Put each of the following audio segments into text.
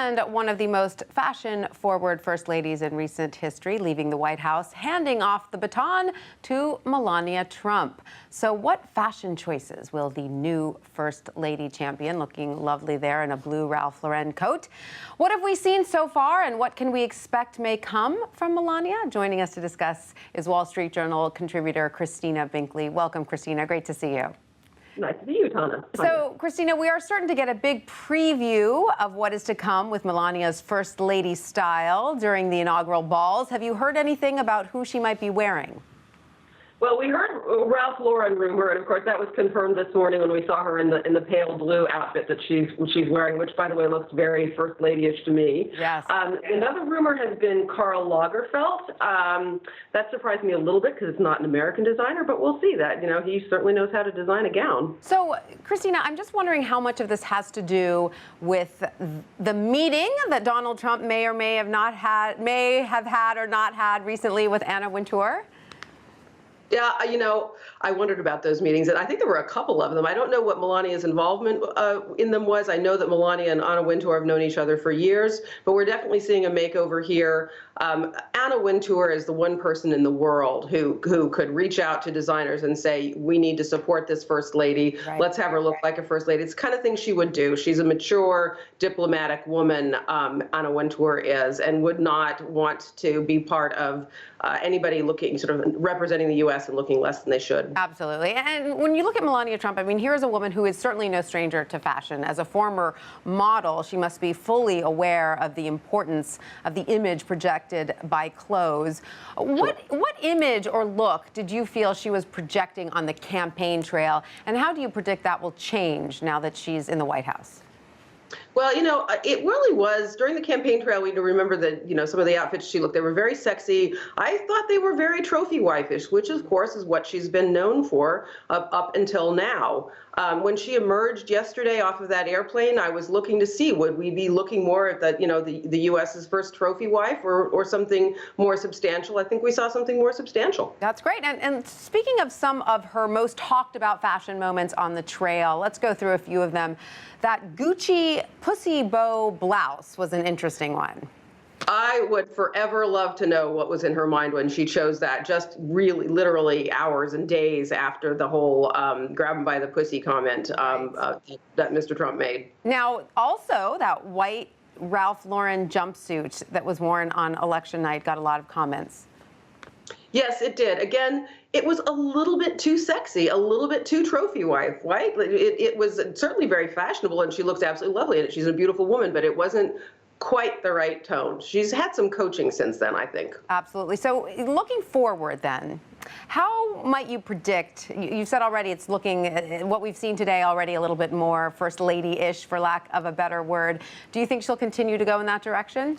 And one of the most fashion-forward first ladies in recent history, leaving the White House, handing off the baton to Melania Trump. So what fashion choices will the new First Lady champion, looking lovely there in a blue Ralph Lauren coat? What have we seen so far, and what can we expect may come from Melania? Joining us to discuss is Wall Street Journal contributor Christina Binkley. Welcome, Christina. Great to see you. Nice to see you, Tanya. So, Christina, we are starting to get a big preview of what is to come with Melania's First Lady style during the inaugural balls. Have you heard anything about who she might be wearing? Well, we heard Ralph Lauren rumor, and of course that was confirmed this morning when we saw her in the pale blue outfit that she's wearing, which, by the way, looks very First Lady-ish to me. Yes. Another rumor has been Karl Lagerfeld. That surprised me a little bit because it's not an American designer, but we'll see that. You know, he certainly knows how to design a gown. So, Christina, I'm just wondering how much of this has to do with the meeting that Donald Trump may have had or not had recently with Anna Wintour. Yeah, you know, I wondered about those meetings, and I think there were a couple of them. I don't know what Melania's involvement in them was. I know that Melania and Anna Wintour have known each other for years, but we're definitely seeing a makeover here. Anna Wintour is the one person in the world who could reach out to designers and say, we need to support this First Lady. Right. Let's have her look like a First Lady. It's the kind of thing she would do. She's a mature, diplomatic woman, Anna Wintour is, and would not want to be part of anybody looking, sort of representing the U.S. and looking less than they should. Absolutely. And when you look at Melania Trump, I mean, here's a woman who is certainly no stranger to fashion. As a former model, she must be fully aware of the importance of the image projected by clothes. What image or look did you feel she was projecting on the campaign trail? And how do you predict that will change now that she's in the White House? Well, you know, it really was during the campaign trail. We remember that, you know, some of the outfits she looked, they were very sexy. I thought they were very trophy wife-ish, which of course is what she's been known for up until now. When she emerged yesterday off of that airplane, I was looking to see, would we be looking more at the, you know, the U.S.'s first trophy wife or something more substantial? I think we saw something more substantial. That's great. And speaking of some of her most talked about fashion moments on the trail, let's go through a few of them. That Gucci pussy bow blouse was an interesting one. I would forever love to know what was in her mind when she chose that, just really literally hours and days after the whole grab him by the pussy comment that Mr. Trump made. Now, also, that white Ralph Lauren jumpsuit that was worn on election night got a lot of comments. Yes, it did. Again, it was a little bit too sexy, a little bit too trophy wife, right? It was certainly very fashionable, and she looks absolutely lovely in it. She's a beautiful woman, but it wasn't quite the right tone. She's had some coaching since then, I think. Absolutely. So looking forward then, how might you predict, you said already it's looking, what we've seen today already a little bit more First Lady-ish, for lack of a better word. Do you think she'll continue to go in that direction?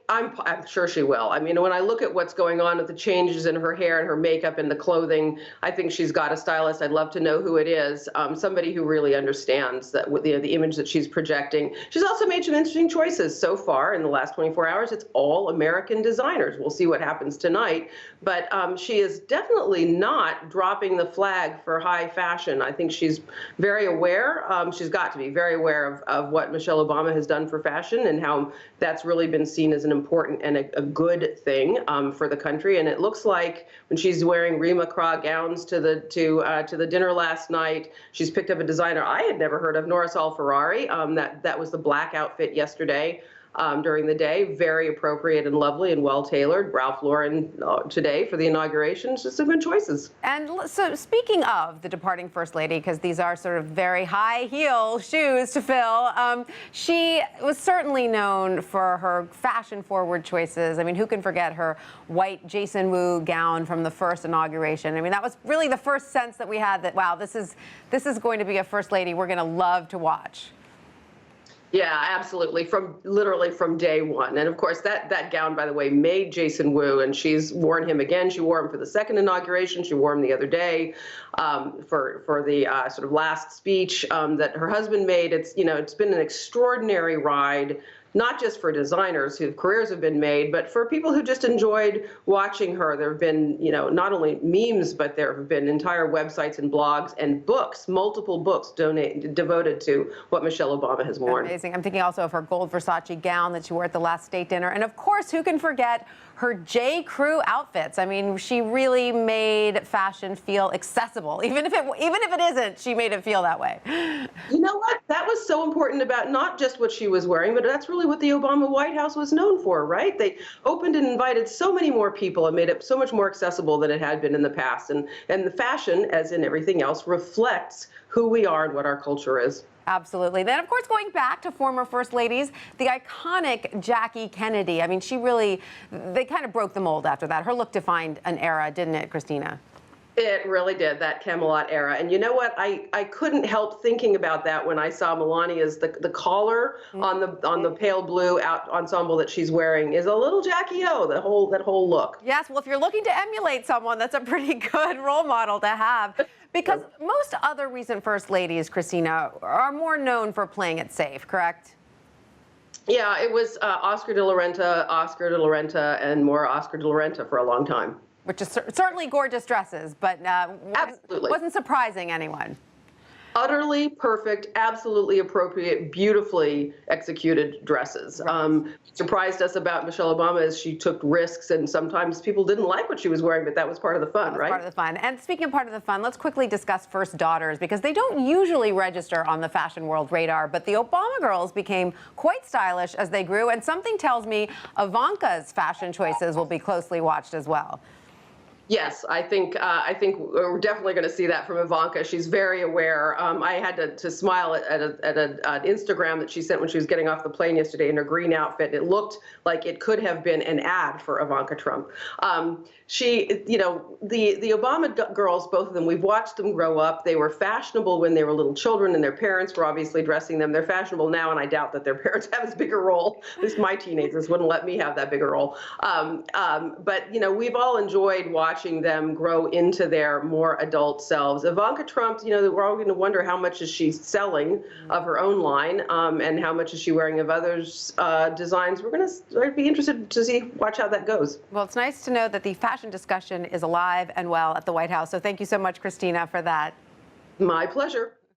I'm sure she will. I mean, when I look at what's going on with the changes in her hair and her makeup and the clothing, I think she's got a stylist. I'd love to know who it is. Somebody who really understands that the image that she's projecting. She's also made some interesting choices so far in the last 24 hours. It's all American designers. We'll see what happens tonight. But she is definitely not dropping the flag for high fashion. I think she's very aware. She's got to be very aware of what Michelle Obama has done for fashion and how that's really been seen as an important and a good thing for the country. And it looks like when she's wearing Rima Cra gowns to the dinner last night, she's picked up a designer I had never heard of, Nora Saul Ferrari. That was the black outfit yesterday. During the day, very appropriate and lovely and well-tailored. Ralph Lauren today for the inauguration, just some good choices. And so speaking of the departing First Lady, because these are sort of very high heel shoes to fill, she was certainly known for her fashion-forward choices. I mean, who can forget her white Jason Wu gown from the first inauguration? I mean, that was really the first sense that we had that, wow, this is going to be a First Lady we're going to love to watch. Yeah, absolutely. Literally from day one. And of course, that gown, by the way, made Jason Wu, and she's worn him again. She wore him for the second inauguration. She wore him the other day for the sort of last speech that her husband made. It's been an extraordinary ride not just for designers whose careers have been made, but for people who just enjoyed watching her. There have been, not only memes, but there have been entire websites and blogs and books, multiple books devoted to what Michelle Obama has worn. Amazing. I'm thinking also of her gold Versace gown that she wore at the last state dinner. And of course, who can forget her J. Crew outfits? I mean, she really made fashion feel accessible. Even if it isn't, she made it feel that way. You know what? That was so important about not just what she was wearing, but that's really what the Obama White House was known for, right? They opened and invited so many more people and made it so much more accessible than it had been in the past. And the fashion, as in everything else, reflects who we are and what our culture is. Absolutely. Then, of course, going back to former First Ladies, the iconic Jackie Kennedy. I mean, they kind of broke the mold after that. Her look defined an era, didn't it, Christina? It really did, that Camelot era. And you know what? I couldn't help thinking about that when I saw Melania's, the collar on the pale blue ensemble that she's wearing is a little Jackie O, that whole look. Yes, well, if you're looking to emulate someone, that's a pretty good role model to have. Because most other recent First Ladies, Christina, are more known for playing it safe, correct? Yeah, it was Oscar de la Renta, and more Oscar de la Renta for a long time. Which is certainly gorgeous dresses, but Absolutely. wasn't surprising anyone. Utterly perfect, absolutely appropriate, beautifully executed dresses. Right. Surprised us about Michelle Obama is she took risks, and sometimes people didn't like what she was wearing, but that was part of the fun, right? Part of the fun. And speaking of part of the fun, let's quickly discuss first daughters, because they don't usually register on the fashion world radar, but the Obama girls became quite stylish as they grew, and something tells me Ivanka's fashion choices will be closely watched as well. Yes, I think we're definitely going to see that from Ivanka. She's very aware. I had to smile at an Instagram that she sent when she was getting off the plane yesterday in her green outfit. It looked like it could have been an ad for Ivanka Trump. The Obama girls, both of them, we've watched them grow up. They were fashionable when they were little children, and their parents were obviously dressing them. They're fashionable now, and I doubt that their parents have as big a role. At least my teenagers wouldn't let me have that bigger role. But we've all enjoyed watching them grow into their more adult selves. Ivanka Trump, we're all going to wonder how much is she selling of her own line, and how much is she wearing of others' designs. We're going to be interested to watch how that goes. Well, it's nice to know that the fashion discussion is alive and well at the White House. So thank you so much, Christina, for that. My pleasure.